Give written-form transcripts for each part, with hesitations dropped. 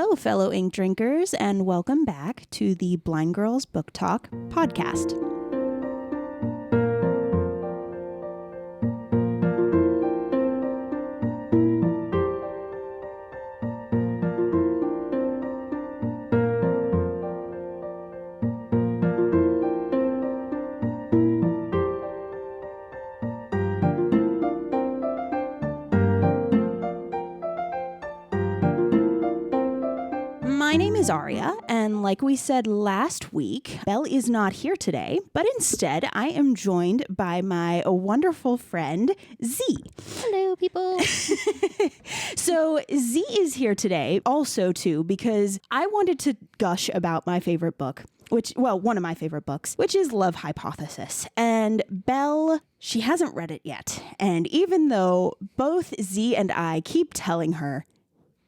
Hello, fellow ink drinkers, and welcome back to the Blind Girls Book Talk podcast. My name is Aria, and like we said last week, Belle is not here today, but instead I am joined by my wonderful friend, Z. Hello, people. So Z is here today also, too, because I wanted to gush about my favorite book, one of my favorite books, which is Love Hypothesis. And Belle, she hasn't read it yet. And even though both Z and I keep telling her,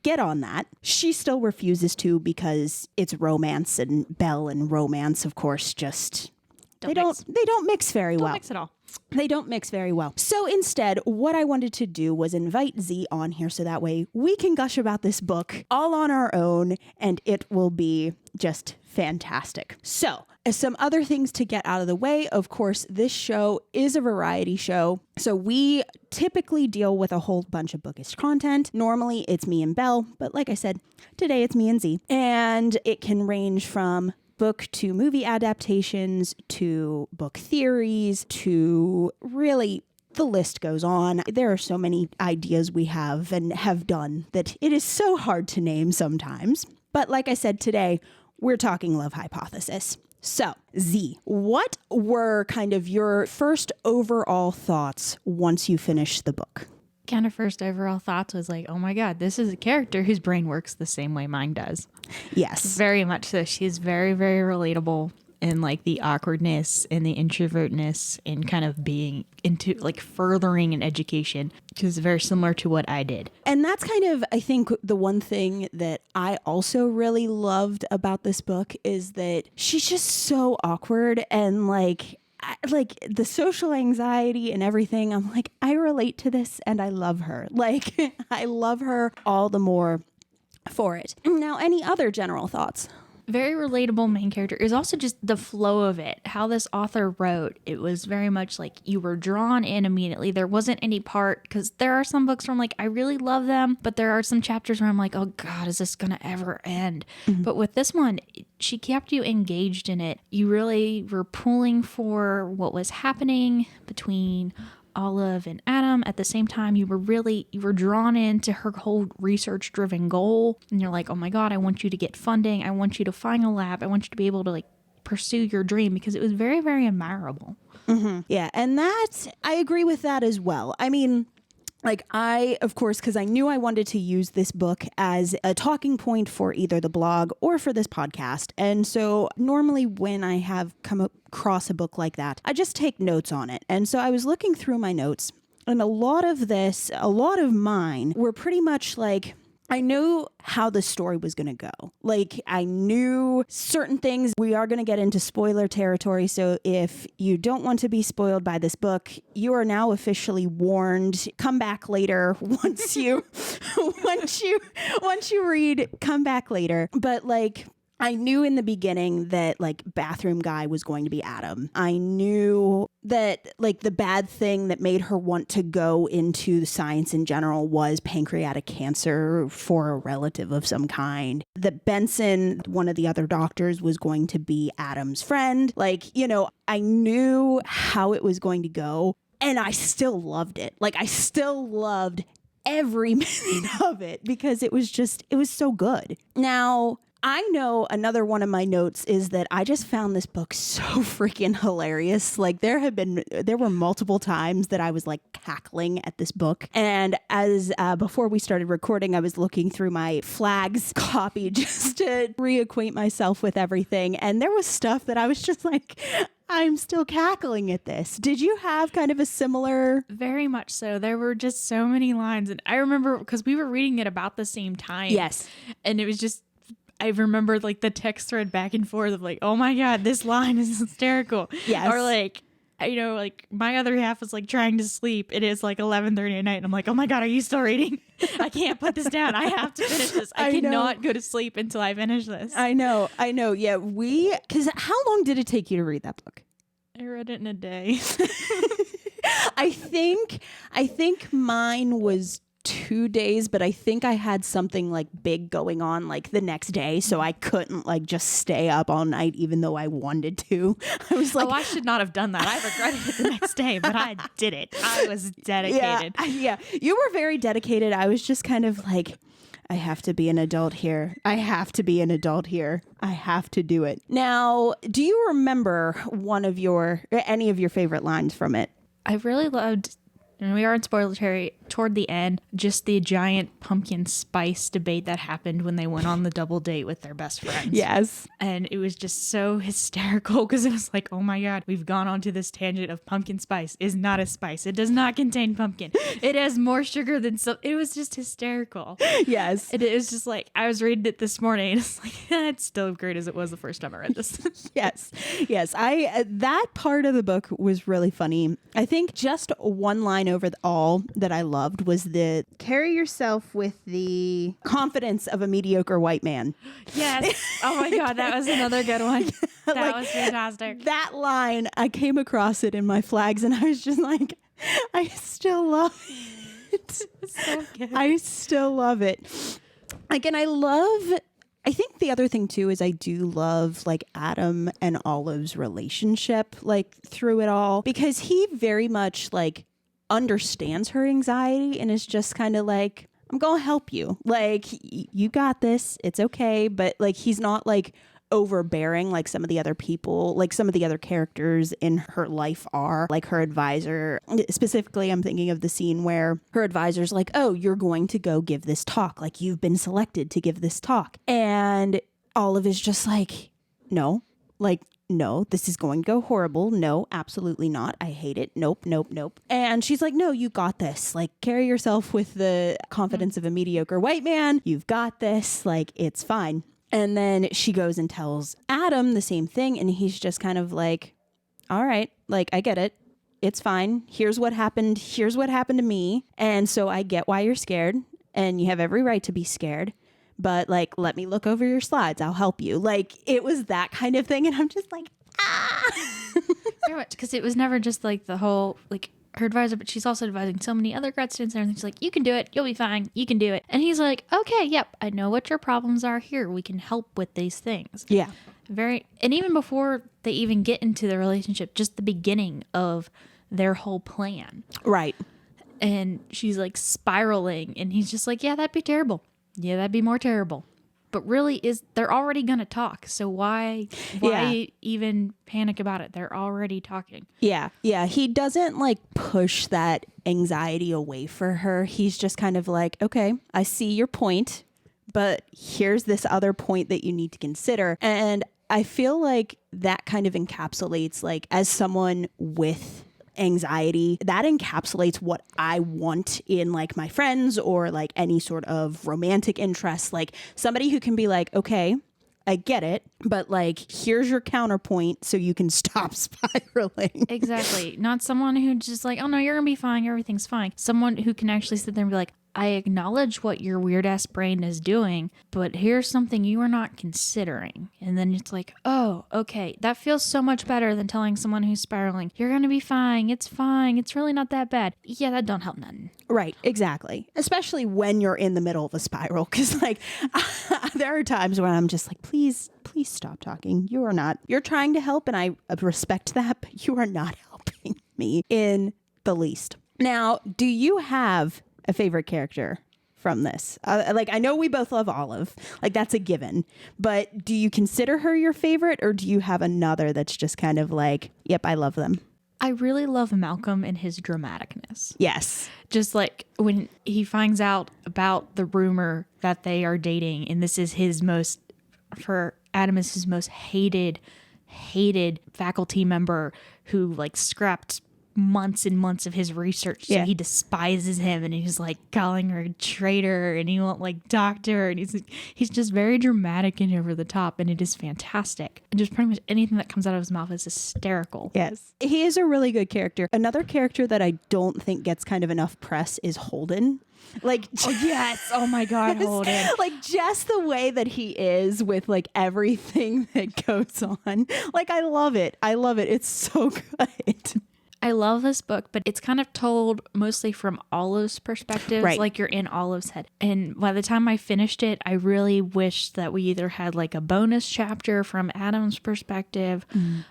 get on that, she still refuses to because it's romance, and Belle and romance, of course, just they don't mix very well. Don't mix at all. They don't mix very well. So instead, what I wanted to do was invite Z on here so that way we can gush about this book all on our own, and it will be just fantastic. So, as some other things to get out of the way, of course, this show is a variety show. So we typically deal with a whole bunch of bookish content. Normally it's me and Belle, but like I said, today it's me and Z. And it can range from book to movie adaptations to book theories to really the list goes on. There are so many ideas we have and have done that it is so hard to name sometimes. But like I said, today we're talking Love Hypothesis. So, Z, what were kind of your first overall thoughts once you finished the book? Kind of first overall thoughts was like, oh my God, this is a character whose brain works the same way mine does. Yes. Very much so. She's very, very relatable in like the awkwardness and the introvertness and kind of being into like furthering an education, which is very similar to what I did. And that's kind of, I think, the one thing that I also really loved about this book is that she's just so awkward and like the social anxiety and everything. I'm like, I relate to this and I love her. Like, I love her all the more for it. Now, any other general thoughts? Very relatable main character. It was also just the flow of it, how this author wrote. It was very much like you were drawn in immediately. There wasn't any part, because there are some books where I'm like, I really love them, but there are some chapters where I'm like, oh God, is this going to ever end? Mm-hmm. But with this one, she kept you engaged in it. You really were pulling for what was happening between Olive and Adam. At the same time, you were drawn into her whole research driven goal, and you're like, oh my God, I want you to get funding, I want you to find a lab, I want you to be able to like pursue your dream, because it was very, very admirable. Mm-hmm. Yeah, and I agree with that as well. I mean, like of course, because I knew I wanted to use this book as a talking point for either the blog or for this podcast. And so normally when I have come across a book like that, I just take notes on it. And so I was looking through my notes, and a lot of mine were pretty much like, I knew how the story was going to go. Like, I knew certain things. We are going to get into spoiler territory. So if you don't want to be spoiled by this book, you are now officially warned. Come back later once you read, come back later. But like, I knew in the beginning that like bathroom guy was going to be Adam. I knew that like the bad thing that made her want to go into science in general was pancreatic cancer for a relative of some kind. That Benson, one of the other doctors, was going to be Adam's friend. Like, you know, I knew how it was going to go, and I still loved it. Like, I still loved every minute of it because it was so good. Now, I know another one of my notes is that I just found this book so freaking hilarious. Like there were multiple times that I was like cackling at this book. And as before we started recording, I was looking through my flags copy just to reacquaint myself with everything. And there was stuff that I was just like, I'm still cackling at this. Did you have kind of a similar? Very much so. There were just so many lines. And I remember because we were reading it about the same time. Yes. And it was just, I remember like the text thread back and forth of like, oh my God, this line is hysterical. Yes. Or like, you know, like my other half was like trying to sleep. It is like 11:30 at night. And I'm like, oh my God, are you still reading? I can't put this down. I have to finish this. I cannot go to sleep until I finish this. I know. Yeah, because how long did it take you to read that book? I read it in a day. I think mine was 2 days, but I think I had something like big going on like the next day, so I couldn't like just stay up all night even though I wanted to. I was like, oh, I should not have done that. I regretted it the next day, but I did it. I was dedicated. Yeah, you were very dedicated. I was just kind of like, I have to be an adult here. I have to be an adult here. I have to do it. Now, do you remember any of your favorite lines from it? I really loved, and we are in spoiler territory, toward the end, just the giant pumpkin spice debate that happened when they went on the double date with their best friends. Yes. And it was just so hysterical because it was like, oh my God, we've gone onto this tangent of pumpkin spice is not a spice. It does not contain pumpkin. It has more sugar than so. It was just hysterical. Yes. It is just like, I was reading it this morning and it's like, it's still great as it was the first time I read this. Yes. That part of the book was really funny. I think just one line over all that I loved was the carry yourself with the confidence of a mediocre white man. Yes. Oh my God, that was another good one. That was fantastic. That line, I came across it in my flags and I was just like, I still love it. It's so good. I still love it. Again, I think the other thing too is I do love like Adam and Olive's relationship like through it all, because he very much like understands her anxiety and is just kind of like, I'm gonna help you, like you got this, it's okay. But like he's not like overbearing like some of the other people, like some of the other characters in her life are. Like her advisor specifically, I'm thinking of the scene where her advisor's like, oh, you're going to go give this talk, like you've been selected to give this talk, and Olive is just like, no, this is going to go horrible. No, absolutely not. I hate it. Nope. And she's like, no, you got this. Like, carry yourself with the confidence of a mediocre white man. You've got this. Like, it's fine. And then she goes and tells Adam the same thing. And he's just kind of like, all right, like, I get it. It's fine. Here's what happened. Here's what happened to me. And so I get why you're scared. And you have every right to be scared. But like, let me look over your slides. I'll help you. Like, it was that kind of thing. And I'm just like, Very much, because it was never just like the whole, like her advisor, but she's also advising so many other grad students and everything. She's like, you can do it. You'll be fine. You can do it. And he's like, okay, yep. I know what your problems are here. We can help with these things. Yeah. And even before they even get into the relationship, just the beginning of their whole plan. Right. And she's like spiraling and he's just like, yeah, that'd be terrible. Yeah, that'd be more terrible. But really, they're already going to talk. So why even panic about it? They're already talking. Yeah. He doesn't like push that anxiety away for her. He's just kind of like, okay, I see your point, but here's this other point that you need to consider. And I feel like that kind of encapsulates, like, as someone with anxiety, that encapsulates what I want in like my friends or like any sort of romantic interest. Like somebody who can be like, okay, I get it, but like, here's your counterpoint so you can stop spiraling. Exactly. Not someone who just like, oh no, you're gonna be fine, everything's fine. Someone who can actually sit there and be like, I acknowledge what your weird ass brain is doing, but here's something you are not considering. And then it's like, oh, okay. That feels so much better than telling someone who's spiraling, you're going to be fine. It's fine. It's really not that bad. Yeah, that don't help nothing. Right. Exactly. Especially when you're in the middle of a spiral. Cause like there are times when I'm just like, please stop talking. You're trying to help. And I respect that, but you are not helping me in the least. Now, do you have a favorite character from this? Like, I know we both love Olive, like that's a given, but do you consider her your favorite, or do you have another that's just kind of like, yep, I love them? I really love Malcolm and his dramaticness. Yes. Just like when he finds out about the rumor that they are dating, and this is for Adam is his most hated faculty member who like scrapped months and months of his research. So he despises him and he's like calling her a traitor and he won't like doctor. And he's just very dramatic and over the top. And it is fantastic. And just pretty much anything that comes out of his mouth is hysterical. Yes. He is a really good character. Another character that I don't think gets kind of enough press is Holden. Like, oh yes, oh my God, Holden. Like just the way that he is with like everything that goes on. Like I love it. It's so good. I love this book, but it's kind of told mostly from Olive's perspective. Right. Like you're in Olive's head. And by the time I finished it, I really wished that we either had like a bonus chapter from Adam's perspective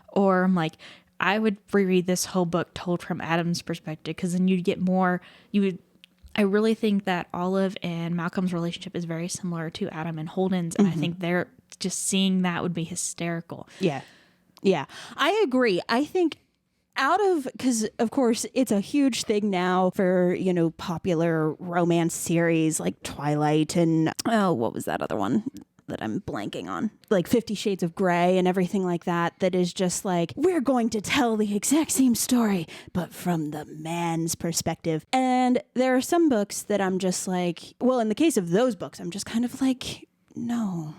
or I'm like, I would reread this whole book told from Adam's perspective because then you'd get more, I really think that Olive and Malcolm's relationship is very similar to Adam and Holden's. And I think they're just seeing that would be hysterical. Yeah. Yeah. I agree. I think because of course it's a huge thing now for, popular romance series like Twilight and, what was that other one that I'm blanking on? Like 50 Shades of Grey and everything like that is just like, we're going to tell the exact same story, but from the man's perspective. And there are some books that I'm just like, well, in the case of those books, I'm just kind of like, no,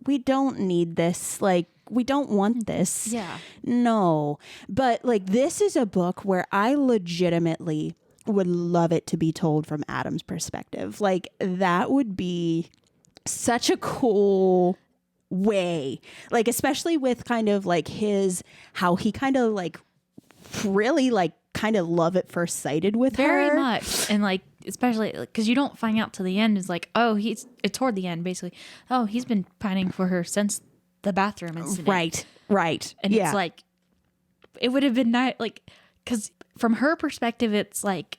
we don't need this. Like, we don't want this. Yeah. No. But like, this is a book where I legitimately would love it to be told from Adam's perspective. Like, that would be such a cool way, like especially with kind of like how he kind of like really like kind of love at first sighted with her very much. And like especially because you don't find out till the end is like, oh, it's toward the end basically, oh, he's been pining for her since the bathroom incident. Right. And it's like it would have been nice, like, because from her perspective it's like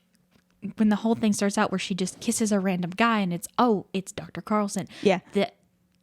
when the whole thing starts out where she just kisses a random guy and it's Dr. Carlson. Yeah. The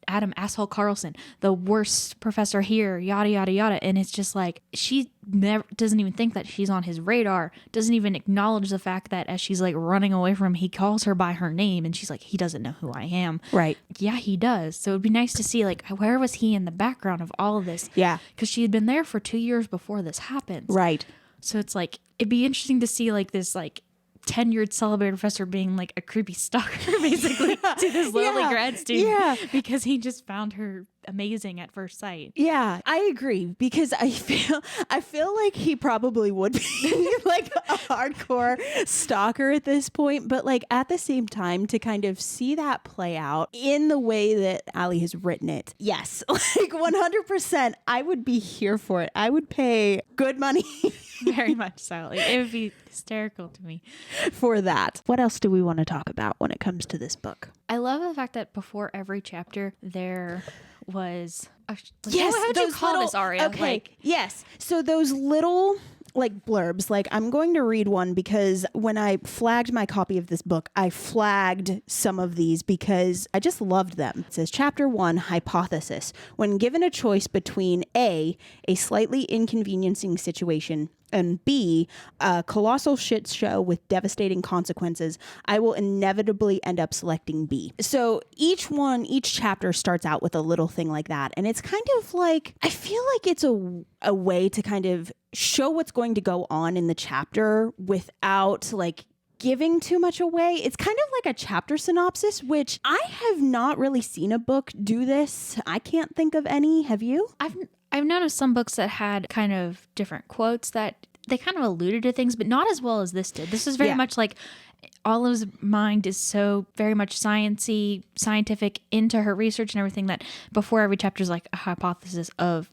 Adam asshole Carlson, the worst professor here, yada, yada, yada. And it's just like, she never doesn't even think that she's on his radar, doesn't even acknowledge the fact that as she's like running away from him, he calls her by her name and she's like, he doesn't know who I am. Right. Yeah, he does. So it'd be nice to see like, where was he in the background of all of this? Yeah. Because she had been there for 2 years before this happens. Right. So it's like, it'd be interesting to see like this like tenured celebrated professor being like a creepy stalker basically to this lonely grad student because he just found her amazing at first sight. Yeah, I agree because I feel like he probably would be like a hardcore stalker at this point, but like at the same time to kind of see that play out in the way that Ali has written it. Yes, like 100%, I would be here for it. I would pay good money. Very much so. Like, it would be hysterical to me for that. What else do we want to talk about when it comes to this book? I love the fact that before every chapter there was yes, how would you call this, Aria? Okay, like, yes. So those little like blurbs, like I'm going to read one because when I flagged my copy of this book, I flagged some of these because I just loved them. It says, Chapter 1, Hypothesis. When given a choice between A, a slightly inconveniencing situation, and B, a colossal shit show with devastating consequences, I will inevitably end up selecting B. So each chapter starts out with a little thing like that. And it's kind of like, I feel like it's a way to kind of show what's going to go on in the chapter without like giving too much away. It's kind of like a chapter synopsis, which I have not really seen a book do this. I can't think of any. Have you? I've noticed some books that had kind of different quotes that they kind of alluded to things, but not as well as this did. This is very much like Olive's mind is so very much scientific into her research and everything that before every chapter is like a hypothesis of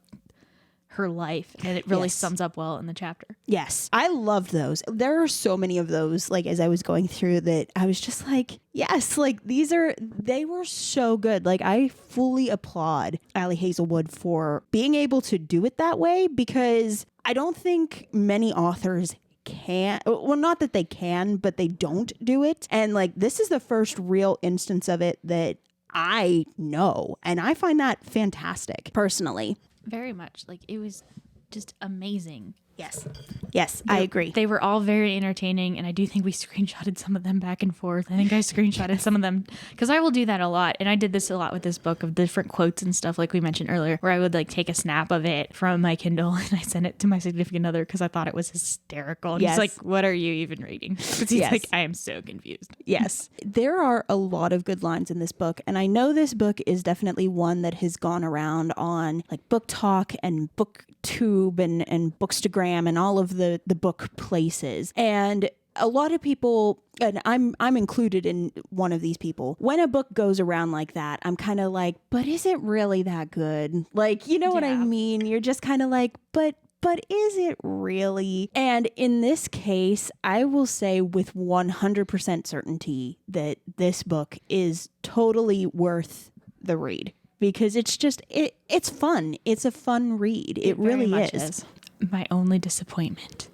her life, and it really sums up well in the chapter. Yes, I love those. There are so many of those, like as I was going through that, I was just like, yes, like they were so good. Like I fully applaud Ali Hazelwood for being able to do it that way, because I don't think many authors can, well, not that they can, but they don't do it. And like, this is the first real instance of it that I know. And I find that fantastic personally. Very much. Like, it was just amazing. Yes. Yes, I agree. They were all very entertaining, and I do think we screenshotted some of them back and forth. I think I screenshotted some of them because I will do that a lot, and I did this a lot with this book of different quotes and stuff like we mentioned earlier, where I would like take a snap of it from my Kindle and I sent it to my significant other because I thought it was hysterical. And he's like, "What are you even reading?" Because he's like, "I am so confused." Yes. There are a lot of good lines in this book, and I know this book is definitely one that has gone around on like Book Talk and BookTube and Bookstagram and all of the book places. And a lot of people, and I'm included in one of these people, when a book goes around like that, I'm kind of like, but is it really that good? Like, you know what I mean? You're just kind of like, but is it really? And in this case, I will say with 100% certainty that this book is totally worth the read, because it's just, it's fun. It's a fun read. It really is. My only disappointment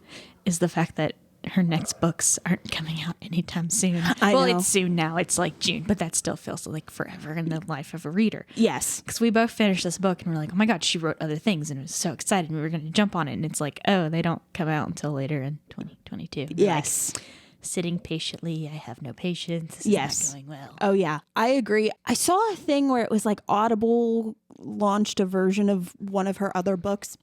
is the fact that her next books aren't coming out anytime soon. I know. It's soon now. It's like June, but that still feels like forever in the life of a reader. Yes. Because we both finished this book and we're like, oh my God, she wrote other things, and it was so excited. We were going to jump on it, and it's like, oh, they don't come out until later in 2022. Yes. Like, sitting patiently, I have no patience. This is not going well. Oh yeah, I agree. I saw a thing where it was like Audible launched a version of one of her other books,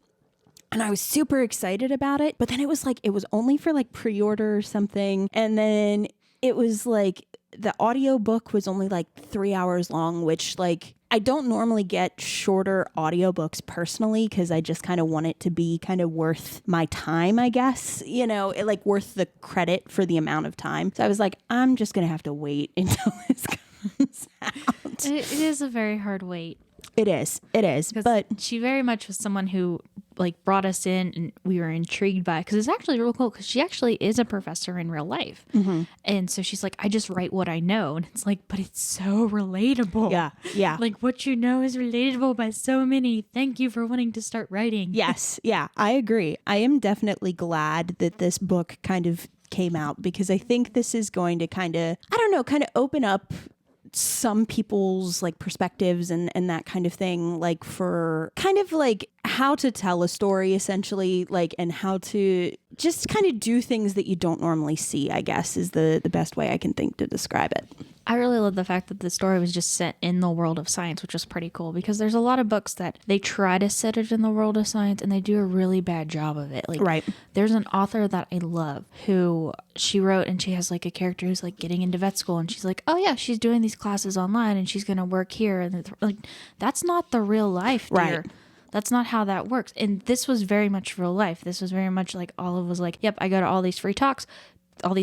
and I was super excited about it. But then it was like, it was only for like pre-order or something. And then it was like the audiobook was only like 3 hours long, which like I don't normally get shorter audiobooks personally, because I just kind of want it to be kind of worth my time, I guess, you know, like worth the credit for the amount of time. So I was like, I'm just going to have to wait until this comes out. It is a very hard wait. It is. But she very much was someone who like brought us in, and we were intrigued by it, because it's actually real cool, because she actually is a professor in real life. Mm-hmm. And so she's like, I just write what I know. And it's like, but it's so relatable. Yeah. Like what you know is relatable by so many. Thank you for wanting to start writing. Yes. Yeah, I agree. I am definitely glad that this book kind of came out, because I think this is going to kind of open up some people's like perspectives and that kind of thing, like for kind of like how to tell a story essentially, like, and how to just kind of do things that you don't normally see, I guess is the best way I can think to describe it. I really love the fact that the story was just set in the world of science, which was pretty cool, because there's a lot of books that they try to set it in the world of science and they do a really bad job of it. Like, right. There's an author that I love who she wrote, and she has like a character who's like getting into vet school, and she's like, oh yeah, she's doing these classes online and she's going to work here. And like, that's not the real life, dear. Right. That's not how that works. And this was very much real life. This was very much like Olive was like, yep, I go to all these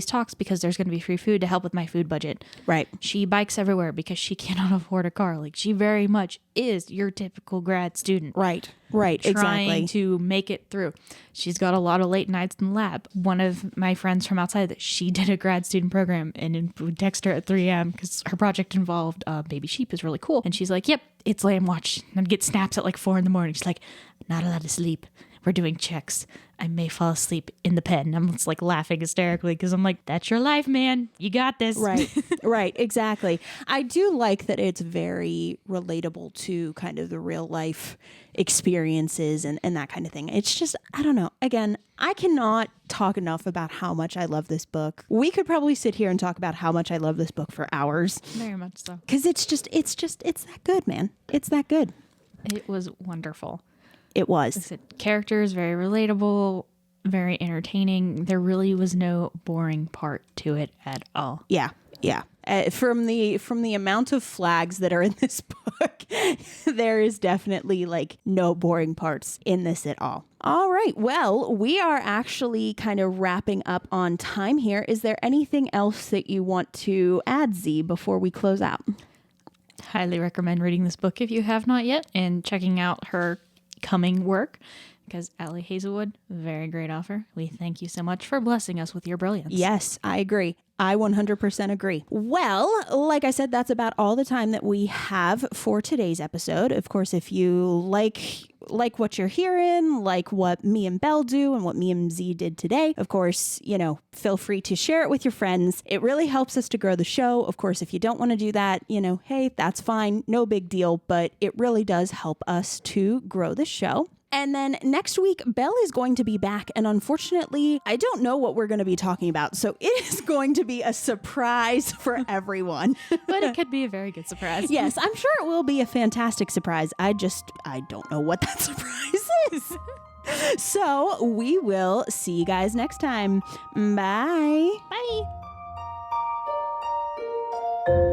talks because there's going to be free food to help with my food budget. Right. She bikes everywhere because she cannot afford a car. Like, she very much is your typical grad student. Right. Trying to make it through. She's got a lot of late nights in the lab. One of my friends from outside, that she did a grad student program, and would text her at 3 a.m. because her project involved baby sheep is really cool. And she's like, yep, it's lamb watch. And I'd get snaps at like 4 a.m. She's like, not allowed to sleep. We're doing checks. I may fall asleep in the pen. I'm just like laughing hysterically because I'm like, that's your life, man. You got this. Right, exactly. I do like that it's very relatable to kind of the real life experiences and that kind of thing. It's just, I don't know. Again, I cannot talk enough about how much I love this book. We could probably sit here and talk about how much I love this book for hours. Very much so. Because it's that good, man. It's that good. It was wonderful. It was. Like I said, characters, very relatable, very entertaining. There really was no boring part to it at all. Yeah. From the amount of flags that are in this book, there is definitely like no boring parts in this at all. All right. Well, we are actually kind of wrapping up on time here. Is there anything else that you want to add, Z, before we close out? Highly recommend reading this book if you have not yet, and checking out her coming work, because Allie Hazelwood, very great author. We thank you so much for blessing us with your brilliance. Yes, I agree. I 100% agree. Well, like I said, that's about all the time that we have for today's episode. Of course, if you like what you're hearing, like what me and Belle do and what me and Z did today, of course, feel free to share it with your friends. It really helps us to grow the show. Of course, if you don't want to do that, hey, that's fine. No big deal, but it really does help us to grow the show. And then next week, Belle is going to be back. And unfortunately, I don't know what we're going to be talking about. So it is going to be a surprise for everyone. But it could be a very good surprise. Yes, I'm sure it will be a fantastic surprise. I don't know what that surprise is. So we will see you guys next time. Bye. Bye.